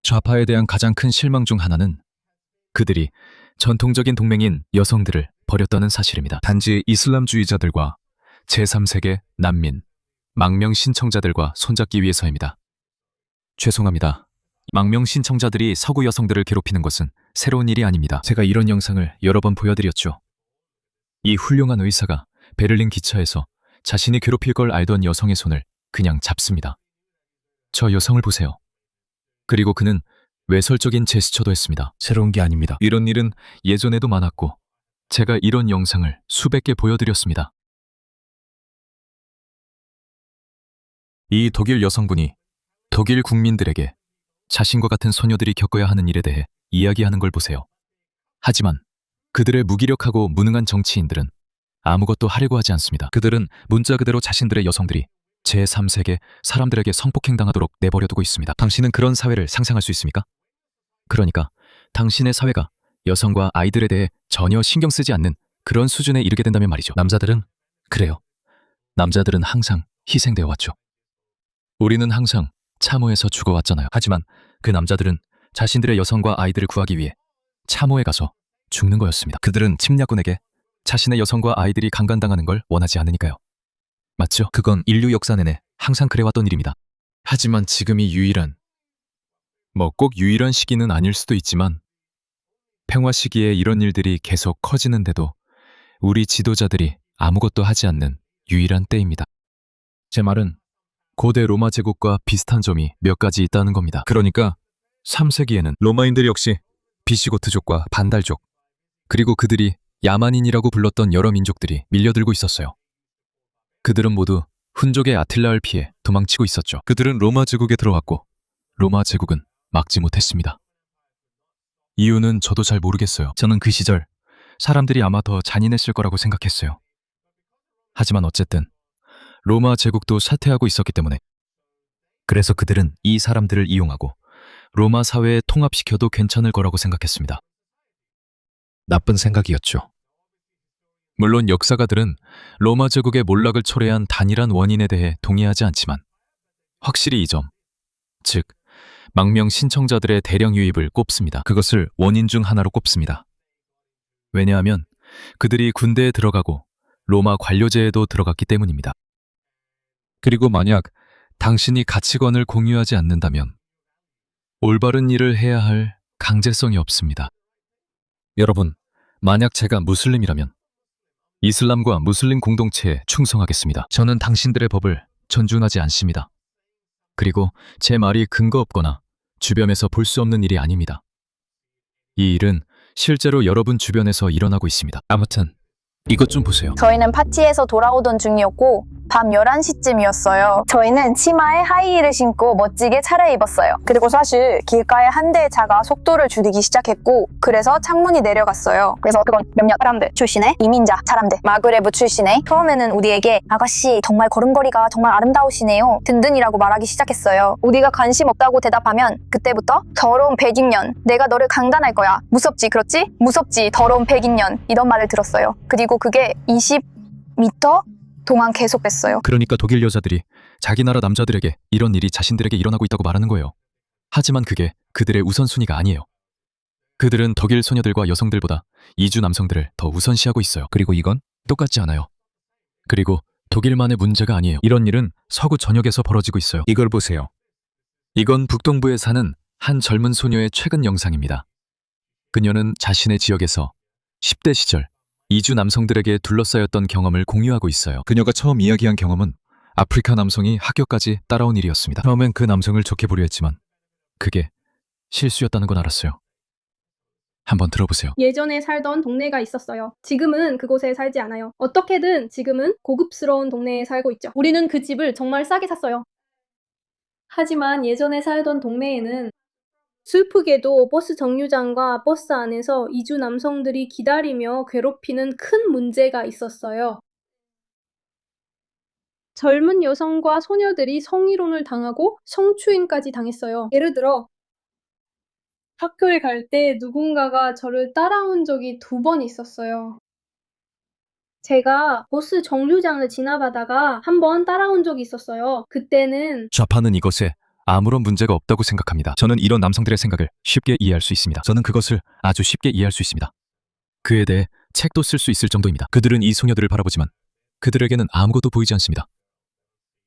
좌파에 대한 가장 큰 실망 중 하나는 그들이 전통적인 동맹인 여성들을 버렸다는 사실입니다. 단지 이슬람주의자들과 제3세계 난민, 망명 신청자들과 손잡기 위해서입니다. 죄송합니다. 망명 신청자들이 서구 여성들을 괴롭히는 것은 새로운 일이 아닙니다. 제가 이런 영상을 여러 번 보여드렸죠. 이 훌륭한 의사가 베를린 기차에서 자신이 괴롭힐 걸 알던 여성의 손을 그냥 잡습니다. 저 여성을 보세요. 그리고 그는 외설적인 제스처도 했습니다. 새로운 게 아닙니다. 이런 일은 예전에도 많았고 제가 이런 영상을 수백 개 보여드렸습니다. 이 독일 여성분이 독일 국민들에게 자신과 같은 소녀들이 겪어야 하는 일에 대해 이야기하는 걸 보세요. 하지만 그들의 무기력하고 무능한 정치인들은 아무것도 하려고 하지 않습니다. 그들은 문자 그대로 자신들의 여성들이 제3세계 사람들에게 성폭행당하도록 내버려두고 있습니다. 당신은 그런 사회를 상상할 수 있습니까? 그러니까 당신의 사회가 여성과 아이들에 대해 전혀 신경 쓰지 않는 그런 수준에 이르게 된다면 말이죠. 남자들은 그래요. 남자들은 항상 희생되어 왔죠. 우리는 항상 참호에서 죽어왔잖아요. 하지만 그 남자들은 자신들의 여성과 아이들을 구하기 위해 참호에 가서 죽는 거였습니다. 그들은 침략군에게 자신의 여성과 아이들이 강간당하는 걸 원하지 않으니까요. 맞죠? 그건 인류 역사 내내 항상 그래왔던 일입니다. 하지만 지금이 유일한, 꼭 유일한 시기는 아닐 수도 있지만 평화 시기에 이런 일들이 계속 커지는데도 우리 지도자들이 아무것도 하지 않는 유일한 때입니다. 제 말은 고대 로마 제국과 비슷한 점이 몇 가지 있다는 겁니다. 그러니까 3세기에는 로마인들 역시 비시고트족과 반달족, 그리고 그들이 야만인이라고 불렀던 여러 민족들이 밀려들고 있었어요. 그들은 모두 훈족의 아틸라를 피해 도망치고 있었죠. 그들은 로마 제국에 들어왔고 로마 제국은 막지 못했습니다. 이유는 저도 잘 모르겠어요. 저는 그 시절 사람들이 아마 더 잔인했을 거라고 생각했어요. 하지만 어쨌든 로마 제국도 쇠퇴하고 있었기 때문에, 그래서 그들은 이 사람들을 이용하고 로마 사회에 통합시켜도 괜찮을 거라고 생각했습니다. 나쁜 생각이었죠. 물론 역사가들은 로마 제국의 몰락을 초래한 단일한 원인에 대해 동의하지 않지만 확실히 이 점, 즉 망명 신청자들의 대량 유입을 꼽습니다. 그것을 원인 중 하나로 꼽습니다. 왜냐하면 그들이 군대에 들어가고 로마 관료제에도 들어갔기 때문입니다. 그리고 만약 당신이 가치관을 공유하지 않는다면 올바른 일을 해야 할 강제성이 없습니다. 여러분, 만약 제가 무슬림이라면 이슬람과 무슬림 공동체에 충성하겠습니다. 저는 당신들의 법을 존중하지 않습니다. 그리고 제 말이 근거 없거나 주변에서 볼 수 없는 일이 아닙니다. 이 일은 실제로 여러분 주변에서 일어나고 있습니다. 아무튼 이것 좀 보세요. 저희는 파티에서 돌아오던 중이었고 밤 11시쯤이었어요. 저희는 치마에 하이힐을 신고 멋지게 차려입었어요. 그리고 사실 길가에 한 대의 차가 속도를 줄이기 시작했고 그래서 창문이 내려갔어요. 그래서 그건 몇몇 사람들 출신의 이민자 사람들, 마그레브 출신의, 처음에는 우리에게 아가씨 정말 걸음걸이가 정말 아름다우시네요 든든이라고 말하기 시작했어요. 우리가 관심 없다고 대답하면 그때부터 더러운 백인년, 내가 너를 강간할 거야, 무섭지 그렇지? 무섭지 더러운 백인년, 이런 말을 들었어요. 그리고 그게 20m 동안 계속됐어요. 그러니까 독일 여자들이 자기 나라 남자들에게 이런 일이 자신들에게 일어나고 있다고 말하는 거예요. 하지만 그게 그들의 우선순위가 아니에요. 그들은 독일 소녀들과 여성들보다 이주 남성들을 더 우선시하고 있어요. 그리고 이건 똑같지 않아요. 그리고 독일만의 문제가 아니에요. 이런 일은 서구 전역에서 벌어지고 있어요. 이걸 보세요. 이건 북동부에 사는 한 젊은 소녀의 최근 영상입니다. 그녀는 자신의 지역에서 10대 시절 이주 남성들에게 둘러싸였던 경험을 공유하고 있어요. 그녀가 처음 이야기한 경험은 아프리카 남성이 학교까지 따라온 일이었습니다. 처음엔 그 남성을 좋게 보려 했지만 그게 실수였다는 건 알았어요. 한번 들어보세요. 예전에 살던 동네가 있었어요. 지금은 그곳에 살지 않아요. 어떻게든 지금은 고급스러운 동네에 살고 있죠. 우리는 그 집을 정말 싸게 샀어요. 하지만 예전에 살던 동네에는 슬프게도 버스 정류장과 버스 안에서 이주 남성들이 기다리며 괴롭히는 큰 문제가 있었어요. 젊은 여성과 소녀들이 성희롱을 당하고 성추행까지 당했어요. 예를 들어 학교에 갈 때 누군가가 저를 따라온 적이 2번 있었어요. 제가 버스 정류장을 지나가다가 1번 따라온 적이 있었어요. 그때는 좌파는 이것에 아무런 문제가 없다고 생각합니다. 저는 이런 남성들의 생각을 쉽게 이해할 수 있습니다. 저는 그것을 아주 쉽게 이해할 수 있습니다. 그에 대해 책도 쓸 수 있을 정도입니다. 그들은 이 소녀들을 바라보지만 그들에게는 아무것도 보이지 않습니다.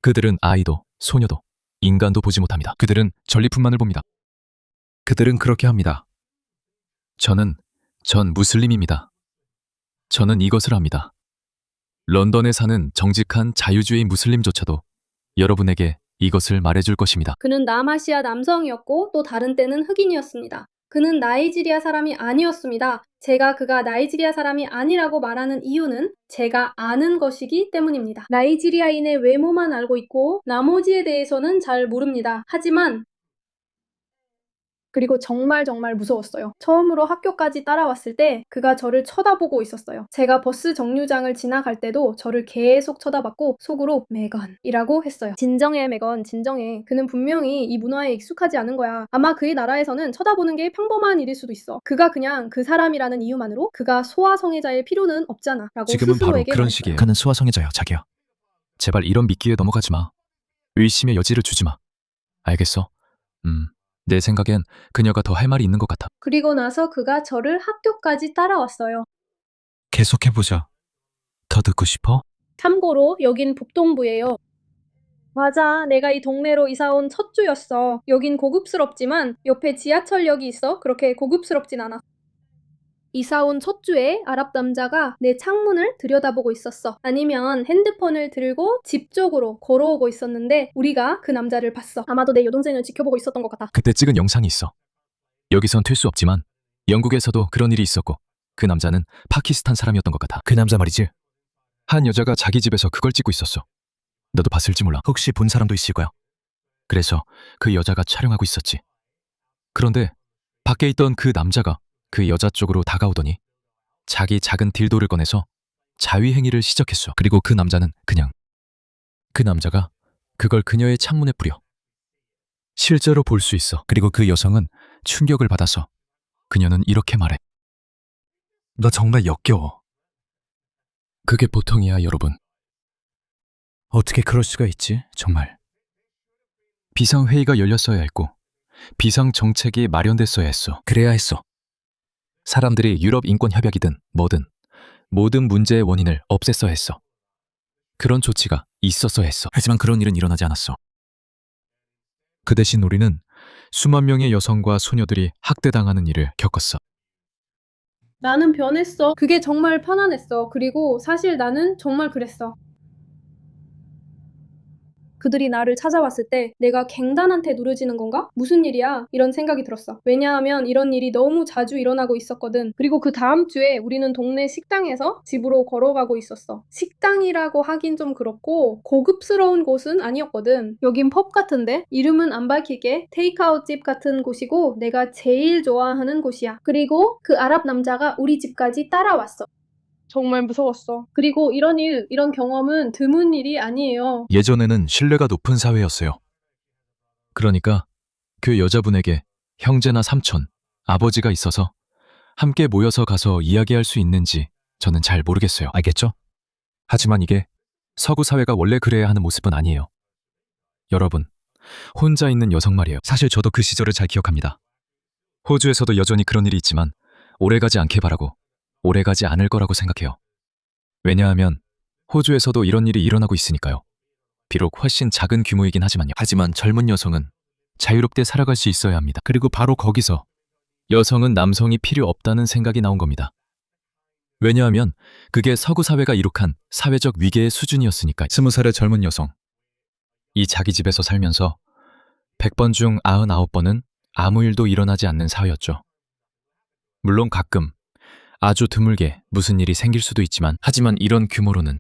그들은 아이도 소녀도 인간도 보지 못합니다. 그들은 전리품만을 봅니다. 그들은 그렇게 합니다. 전 무슬림입니다. 저는 이것을 압니다. 런던에 사는 정직한 자유주의 무슬림조차도 여러분에게 이것을 말해줄 것입니다. 그는 남아시아 남성이었고 또 다른 때는 흑인이었습니다. 그는 나이지리아 사람이 아니었습니다. 제가 그가 나이지리아 사람이 아니라고 말하는 이유는 제가 아는 것이기 때문입니다. 나이지리아인의 외모만 알고 있고 나머지에 대해서는 잘 모릅니다. 하지만 그리고 정말 무서웠어요. 처음으로 학교까지 따라왔을 때 그가 저를 쳐다보고 있었어요. 제가 버스 정류장을 지나갈 때도 저를 계속 쳐다봤고 속으로 메건이라고 했어요. 진정해 메건, 진정해. 그는 분명히 이 문화에 익숙하지 않은 거야. 아마 그의 나라에서는 쳐다보는 게 평범한 일일 수도 있어. 그가 그냥 그 사람이라는 이유만으로 그가 소아성애자일 필요는 없잖아 라고 지금은 바로 스스로에게 그런 말했어요. 시기예요. 그는 소아성애자야, 자기야. 제발 이런 미끼에 넘어가지 마. 의심의 여지를 주지 마. 알겠어? 내 생각엔 그녀가 더 할 말이 있는 것 같아. 그리고 나서 그가 저를 학교까지 따라왔어요. 계속해보자. 더 듣고 싶어? 참고로 여긴 북동부예요. 맞아, 내가 이 동네로 이사 온 첫 주였어. 여긴 고급스럽지만 옆에 지하철역이 있어 그렇게 고급스럽진 않아. 이사 온 첫 주에 아랍 남자가 내 창문을 들여다보고 있었어. 아니면 핸드폰을 들고 집 쪽으로 걸어오고 있었는데 우리가 그 남자를 봤어. 아마도 내 여동생을 지켜보고 있었던 것 같아. 그때 찍은 영상이 있어. 여기선 튈 수 없지만 영국에서도 그런 일이 있었고 그 남자는 파키스탄 사람이었던 것 같아. 그 남자 말이지. 한 여자가 자기 집에서 그걸 찍고 있었어. 너도 봤을지 몰라. 혹시 본 사람도 있을 거야. 그래서 그 여자가 촬영하고 있었지. 그런데 밖에 있던 그 남자가 그 여자 쪽으로 다가오더니 자기 작은 딜도를 꺼내서 자위행위를 시작했어. 그리고 그 남자는 그냥 그 남자가 그걸 그녀의 창문에 뿌려. 실제로 볼 수 있어. 그리고 그 여성은 충격을 받아서 그녀는 이렇게 말해. 너 정말 역겨워. 그게 보통이야, 여러분. 어떻게 그럴 수가 있지, 정말. 비상회의가 열렸어야 했고 비상정책이 마련됐어야 했어. 그래야 했어. 사람들이 유럽 인권협약이든 뭐든 모든 문제의 원인을 없앴어야 했어. 그런 조치가 있었어야 했어. 하지만 그런 일은 일어나지 않았어. 그 대신 우리는 수만 명의 여성과 소녀들이 학대당하는 일을 겪었어. 나는 변했어. 그게 정말 편안했어. 그리고 사실 나는 정말 그랬어. 그들이 나를 찾아왔을 때 내가 갱단한테 누려지는 건가? 무슨 일이야? 이런 생각이 들었어. 왜냐하면 이런 일이 너무 자주 일어나고 있었거든. 그리고 그 다음 주에 우리는 동네 식당에서 집으로 걸어가고 있었어. 식당이라고 하긴 좀 그렇고 고급스러운 곳은 아니었거든. 여긴 펍 같은데? 이름은 안 밝힐게. 테이크아웃 집 같은 곳이고 내가 제일 좋아하는 곳이야. 그리고 그 아랍 남자가 우리 집까지 따라왔어. 정말 무서웠어. 그리고 이런 경험은 드문 일이 아니에요. 예전에는 신뢰가 높은 사회였어요. 그러니까 그 여자분에게 형제나 삼촌, 아버지가 있어서 함께 모여서 가서 이야기할 수 있는지 저는 잘 모르겠어요. 알겠죠? 하지만 이게 서구 사회가 원래 그래야 하는 모습은 아니에요. 여러분, 혼자 있는 여성 말이에요. 사실 저도 그 시절을 잘 기억합니다. 호주에서도 여전히 그런 일이 있지만 오래가지 않게 바라고 오래가지 않을 거라고 생각해요. 왜냐하면 호주에서도 이런 일이 일어나고 있으니까요. 비록 훨씬 작은 규모이긴 하지만요. 하지만 젊은 여성은 자유롭게 살아갈 수 있어야 합니다. 그리고 바로 거기서 여성은 남성이 필요 없다는 생각이 나온 겁니다. 왜냐하면 그게 서구 사회가 이룩한 사회적 위계의 수준이었으니까. 20살의 젊은 여성. 이 자기 집에서 살면서 100번 중 99번은 아무 일도 일어나지 않는 사회였죠. 물론 가끔 아주 드물게 무슨 일이 생길 수도 있지만 하지만 이런 규모로는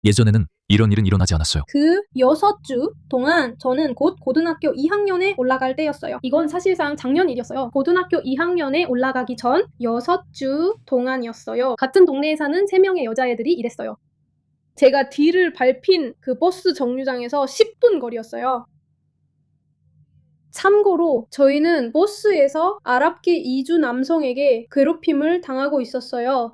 예전에는 이런 일은 일어나지 않았어요. 그 6주 동안 저는 곧 고등학교 2학년에 올라갈 때였어요. 이건 사실상 작년 일이었어요. 고등학교 2학년에 올라가기 전 6주 동안이었어요. 같은 동네에 사는 3명의 여자애들이 이랬어요. 제가 뒤를 밟힌 그 버스 정류장에서 10분 거리였어요. 참고로 저희는 버스에서 아랍계 이주 남성에게 괴롭힘을 당하고 있었어요.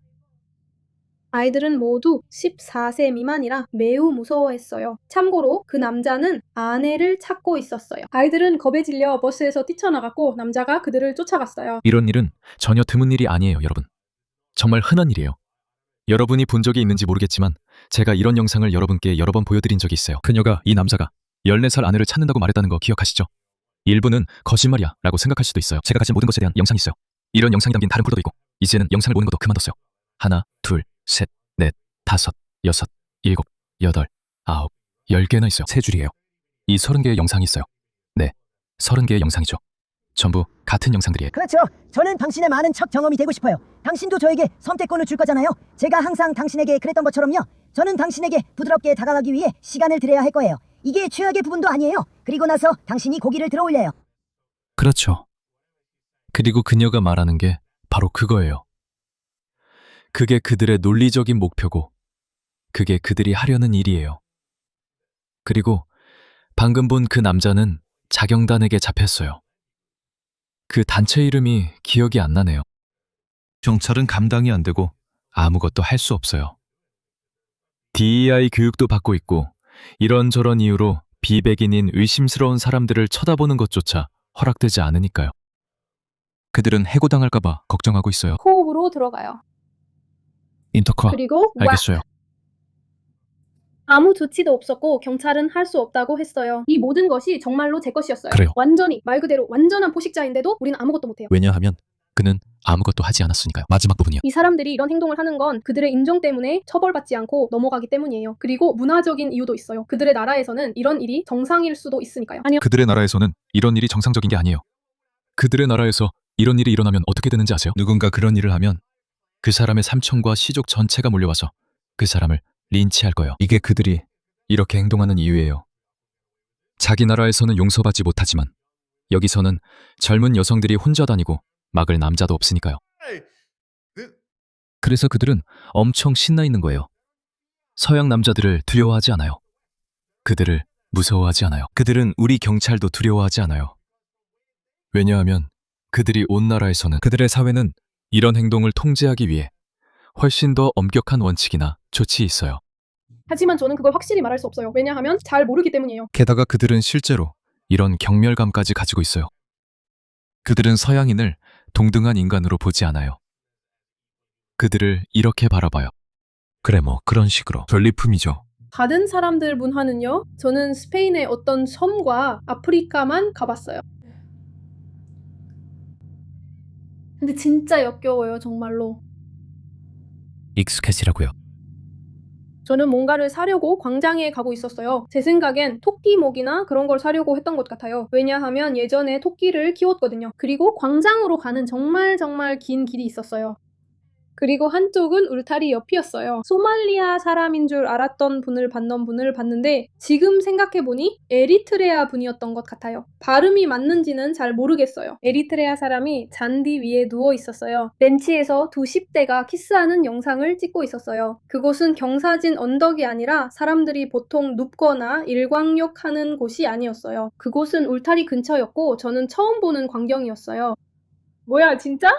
아이들은 모두 14세 미만이라 매우 무서워했어요. 참고로 그 남자는 아내를 찾고 있었어요. 아이들은 겁에 질려 버스에서 뛰쳐나갔고 남자가 그들을 쫓아갔어요. 이런 일은 전혀 드문 일이 아니에요, 여러분. 정말 흔한 일이에요. 여러분이 본 적이 있는지 모르겠지만 제가 이런 영상을 여러분께 여러 번 보여드린 적이 있어요. 그녀가 이 남자가 14살 아내를 찾는다고 말했다는 거 기억하시죠? 일부는 거짓말이야 라고 생각할 수도 있어요. 제가 가진 모든 것에 대한 영상이 있어요. 이런 영상이 담긴 다른 폴더도 있고 이제는 영상을 보는 것도 그만뒀어요. 하나, 둘, 셋, 넷, 다섯, 여섯, 일곱, 여덟, 아홉, 10개나 있어요. 세 줄이에요. 이 30개의 영상이 있어요. 네, 30개의 영상이죠. 전부 같은 영상들이에요. 그렇죠. 저는 당신의 많은 척 경험이 되고 싶어요. 당신도 저에게 선택권을 줄 거잖아요. 제가 항상 당신에게 그랬던 것처럼요. 저는 당신에게 부드럽게 다가가기 위해 시간을 드려야 할 거예요. 이게 최악의 부분도 아니에요. 그리고 나서 당신이 고기를 들어 올려요. 그렇죠. 그리고 그녀가 말하는 게 바로 그거예요. 그게 그들의 논리적인 목표고 그게 그들이 하려는 일이에요. 그리고 방금 본 그 남자는 자경단에게 잡혔어요. 그 단체 이름이 기억이 안 나네요. 경찰은 감당이 안 되고 아무것도 할 수 없어요. DEI 교육도 받고 있고 이런저런 이유로 비백인인 의심스러운 사람들을 쳐다보는 것조차 허락되지 않으니까요. 그들은 해고당할까봐 걱정하고 있어요. 호흡으로 들어가요. 인터커, 그리고 알겠어요. 아무 조치도 없었고 경찰은 할 수 없다고 했어요. 이 모든 것이 정말로 제 것이었어요. 그래요. 완전히 말 그대로 완전한 포식자인데도 우리는 아무것도 못해요. 왜냐하면 그는 아무것도 하지 않았으니까요. 마지막 부분이요. 이 사람들이 이런 행동을 하는 건 그들의 인종 때문에 처벌받지 않고 넘어가기 때문이에요. 그리고 문화적인 이유도 있어요. 그들의 나라에서는 이런 일이 정상일 수도 있으니까요. 아니요. 그들의 나라에서는 이런 일이 정상적인 게 아니에요. 그들의 나라에서 이런 일이 일어나면 어떻게 되는지 아세요? 누군가 그런 일을 하면 그 사람의 삼촌과 시족 전체가 몰려와서 그 사람을 린치할 거예요. 이게 그들이 이렇게 행동하는 이유예요. 자기 나라에서는 용서받지 못하지만 여기서는 젊은 여성들이 혼자 다니고 막을 남자도 없으니까요. 그래서 그들은 엄청 신나 있는 거예요. 서양 남자들을 두려워하지 않아요. 그들을 무서워하지 않아요. 그들은 우리 경찰도 두려워하지 않아요. 왜냐하면 그들이 온 나라에서는 그들의 사회는 이런 행동을 통제하기 위해 훨씬 더 엄격한 원칙이나 조치 있어요. 하지만 저는 그걸 확실히 말할 수 없어요. 왜냐하면 잘 모르기 때문이에요. 게다가 그들은 실제로 이런 경멸감까지 가지고 있어요. 그들은 서양인을 동등한 인간으로 보지 않아요. 그들을 이렇게 바라봐요. 그래, 뭐 그런 식으로. 전리품이죠. 다른 사람들 문화는요. 저는 스페인의 어떤 섬과 아프리카만 가봤어요. 근데 진짜 역겨워요, 정말로. 익숙해지라고요. 저는 뭔가를 사려고 광장에 가고 있었어요. 제 생각엔 토끼목이나 그런 걸 사려고 했던 것 같아요. 왜냐하면 예전에 토끼를 키웠거든요. 그리고 광장으로 가는 정말 긴 길이 있었어요. 그리고 한쪽은 울타리 옆이었어요. 소말리아 사람인 줄 알았던 분을 봤는데 지금 생각해보니 에리트레아 분이었던 것 같아요. 발음이 맞는지는 잘 모르겠어요. 에리트레아 사람이 잔디 위에 누워 있었어요. 벤치에서 두 10대가 키스하는 영상을 찍고 있었어요. 그곳은 경사진 언덕이 아니라 사람들이 보통 눕거나 일광욕하는 곳이 아니었어요. 그곳은 울타리 근처였고 저는 처음 보는 광경이었어요. 뭐야, 진짜?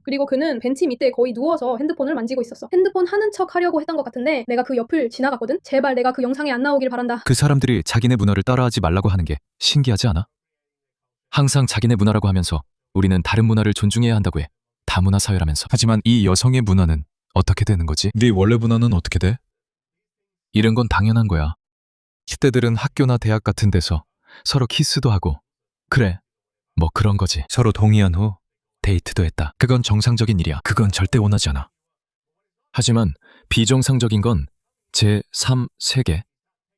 그리고 그는 벤치 밑에 거의 누워서 핸드폰을 만지고 있었어. 핸드폰 하는 척 하려고 했던 것 같은데 내가 그 옆을 지나갔거든? 제발 내가 그 영상에 안 나오길 바란다. 그 사람들이 자기네 문화를 따라하지 말라고 하는 게 신기하지 않아? 항상 자기네 문화라고 하면서 우리는 다른 문화를 존중해야 한다고 해. 다문화 사회라면서. 하지만 이 여성의 문화는 어떻게 되는 거지? 네 원래 문화는 어떻게 돼? 이런 건 당연한 거야. 10대들은 학교나 대학 같은 데서 서로 키스도 하고 그래, 뭐 그런 거지. 서로 동의한 후 데이트도 했다. 그건 정상적인 일이야. 그건 절대 원하지 않아. 하지만 비정상적인 건 제3 세계.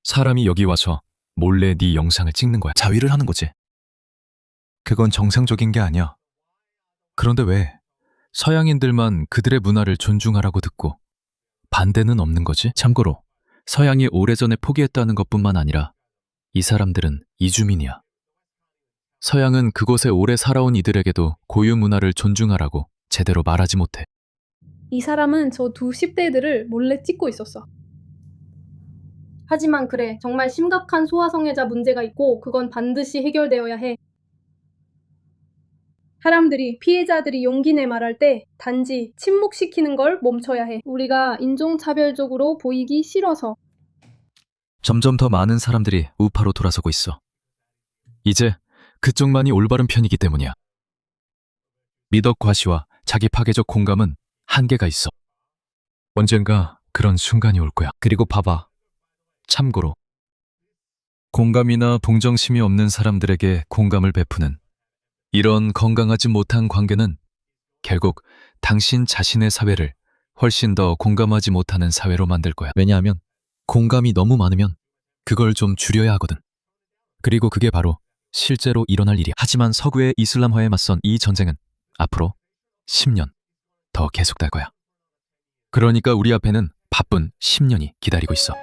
사람이 여기 와서 몰래 네 영상을 찍는 거야. 자위를 하는 거지. 그건 정상적인 게 아니야. 그런데 왜 서양인들만 그들의 문화를 존중하라고 듣고 반대는 없는 거지? 참고로 서양이 오래전에 포기했다는 것뿐만 아니라 이 사람들은 이주민이야. 서양은 그곳에 오래 살아온 이들에게도 고유 문화를 존중하라고 제대로 말하지 못해. 이 사람은 저 두 10대들을 몰래 찍고 있었어. 하지만 그래, 정말 심각한 소아성애자 문제가 있고 그건 반드시 해결되어야 해. 사람들이, 피해자들이 용기 내 말할 때 단지 침묵시키는 걸 멈춰야 해. 우리가 인종차별적으로 보이기 싫어서. 점점 더 많은 사람들이 우파로 돌아서고 있어. 이제 그쪽만이 올바른 편이기 때문이야. 미덕 과시와 자기 파괴적 공감은 한계가 있어. 언젠가 그런 순간이 올 거야. 그리고 봐봐. 참고로 공감이나 동정심이 없는 사람들에게 공감을 베푸는 이런 건강하지 못한 관계는 결국 당신 자신의 사회를 훨씬 더 공감하지 못하는 사회로 만들 거야. 왜냐하면 공감이 너무 많으면 그걸 좀 줄여야 하거든. 그리고 그게 바로 실제로 일어날 일이야. 하지만 서구의 이슬람화에 맞선 이 전쟁은 앞으로 10년 더 계속될 거야. 그러니까 우리 앞에는 바쁜 10년이 기다리고 있어.